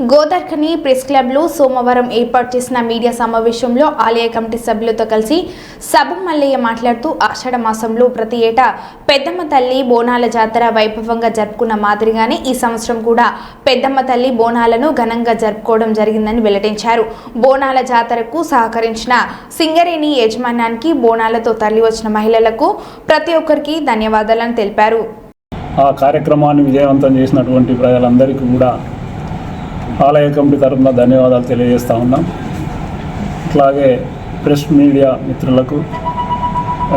Godavarikhani press క్లబ్లో సోమవారం ఏర్పాటు చేసిన మీడియా సమావేశంలో ఆలయ కమిటీ సభ్యులతో కలిసి సబం మల్లయ్య మాట్లాడుతూ ఆషాఢ మాసంలో ప్రతి ఏటా పెద్దమ్మ తల్లి బోనాల జాతర వైభవంగా జరుపుకున్న మాదిరిగానే ఈ సంవత్సరం కూడా పెద్దమ్మ తల్లి బోనాలను ఘనంగా జరుపుకోవడం జరిగిందని వెల్లడించారు. బోనాల జాతరకు సహకరించిన సింగరేణి యాజమాన్యానికి, బోనాలతో తరలివచ్చిన మహిళలకు ప్రతి ఒక్కరికి ధన్యవాదాలను తెలిపారు. ఆ కార్యక్రమాన్ని విజయవంతం చేసినటువంటి ప్రజలందరికీ కూడా ఆలయ కమిటీ తరఫున ధన్యవాదాలు తెలియజేస్తూ ఉన్నాం. అట్లాగే ప్రెస్ మీడియా మిత్రులకు,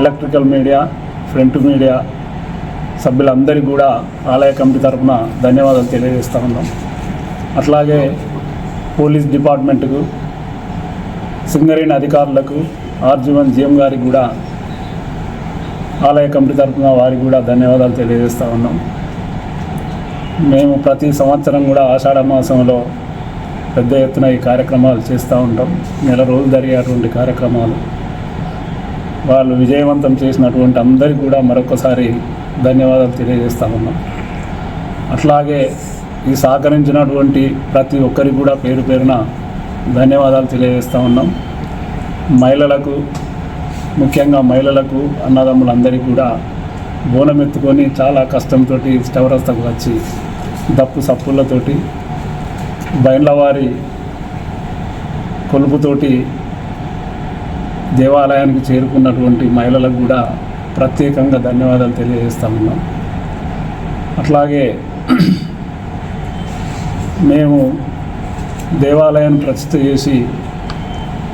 ఎలక్ట్రికల్ మీడియా, ప్రింట్ మీడియా సభ్యులందరికీ కూడా ఆలయ కమిటీ తరఫున ధన్యవాదాలు తెలియజేస్తూ ఉన్నాం. అట్లాగే పోలీస్ డిపార్ట్మెంట్కు, సింగరేణి అధికారులకు, ఆర్జీవన్ జీఎం గారికి కూడా ఆలయ కమిటీ తరఫున వారికి కూడా ధన్యవాదాలు తెలియజేస్తూ ఉన్నాం. మేము ప్రతి సంవత్సరం కూడా ఆషాఢ మాసంలో పెద్ద ఎత్తున ఈ కార్యక్రమాలు చేస్తూ ఉంటాం. నెల రోజులు జరిగేటువంటి కార్యక్రమాలు. వాళ్ళు విజయవంతం చేసినటువంటి అందరికీ కూడా మరొకసారి ధన్యవాదాలు తెలియజేస్తూ ఉన్నాం. అట్లాగే ఈ సహకరించినటువంటి ప్రతి ఒక్కరికి కూడా పేరు పేరున ధన్యవాదాలు తెలియజేస్తూ ఉన్నాం. మహిళలకు, ముఖ్యంగా మహిళలకు, అన్నదమ్ములందరికీ కూడా బోనం ఎత్తుకొని చాలా కష్టంతో చౌరస్తకు వచ్చి దప్పు సప్పులతోటి, బైండ్లవారి కొలుపుతోటి దేవాలయానికి చేరుకున్నటువంటి మహిళలకు కూడా ప్రత్యేకంగా ధన్యవాదాలు తెలియజేస్తా ఉన్నాం. అట్లాగే మేము దేవాలయాన్ని ప్రతిష్ఠ చేసి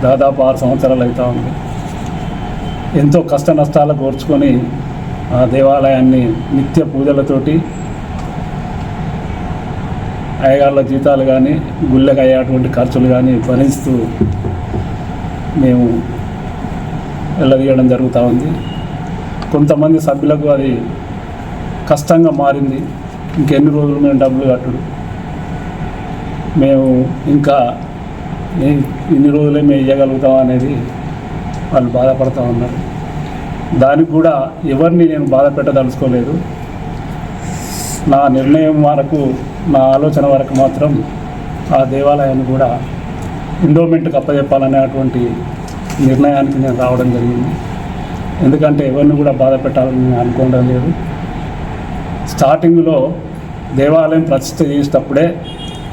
దాదాపు 6 సంవత్సరాలు అవుతా ఉంది. ఎంతో కష్ట నష్టాలు కోర్చుకొని ఆ దేవాలయాన్ని నిత్య పూజలతోటి, అయ్యగారుల జీతాలు కానీ, గుళ్ళకి అయ్యేటువంటి ఖర్చులు కానీ భరిస్తూ మేము వెళ్ళదీయడం జరుగుతూ ఉంది. కొంతమంది సభ్యులకు అది కష్టంగా మారింది. ఇంకెన్ని రోజులు మేము డబ్బులు కట్టుడు, మేము ఇంకా ఇన్ని రోజులే మేము ఇవ్వగలుగుతాం అనేది వాళ్ళు బాధపడుతూ ఉన్నారు. దానికి కూడా ఎవరిని నేను బాధ పెట్టదలుచుకోలేదు. నా నిర్ణయం వరకు, నా ఆలోచన వరకు మాత్రం ఆ దేవాలయాన్ని కూడా ఎండోమెంట్కి అప్పచెప్పాలనేటువంటి నిర్ణయానికి నేను రావడం జరిగింది. ఎందుకంటే ఎవరిని కూడా బాధ పెట్టాలని నేను అనుకోవడం లేదు. స్టార్టింగ్లో దేవాలయం ప్రతిష్ఠ చేసేటప్పుడే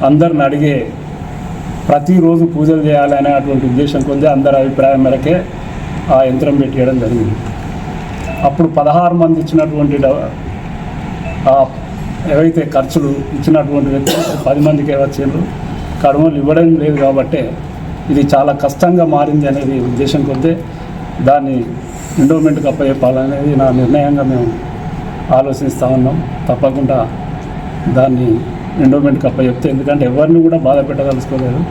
అందరిని అడిగే ప్రతిరోజు పూజలు చేయాలి అనేటువంటి ఉద్దేశం కొద్ది అందరి అభిప్రాయం మేరకే ఆ యంత్రం పెట్టేయడం జరిగింది. అప్పుడు 16 మంది ఇచ్చినటువంటి ఏవైతే ఖర్చులు ఇచ్చినటువంటి వ్యక్తులు 10 మందికే వచ్చిండ్రు. కడుమలు ఇవ్వడం లేదు కాబట్టి ఇది చాలా కష్టంగా మారింది అనేది ఉద్దేశం కొద్దీ దాన్ని ఎండోమెంట్కి అప్పచెప్పాలనేది నా నిర్ణయంగా మేము ఆలోచిస్తూ ఉన్నాం. తప్పకుండా దాన్ని ఎండోమెంట్కి అప్పచెప్తే, ఎందుకంటే ఎవరిని కూడా బాధ పెట్టదలుచుకోలేదు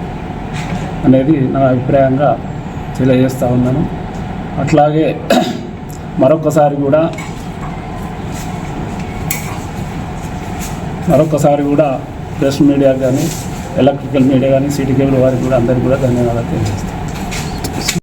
అనేది నా అభిప్రాయంగా తెలియజేస్తూ ఉన్నాను. అట్లాగే మరొకసారి కూడా ప్రెస్ మీడియా కానీ, ఎలక్ట్రికల్ మీడియా కానీ, సిటీ కేబుల్ వారికి కూడా అందరికీ కూడా ధన్యవాదాలు తెలియజేస్తాను.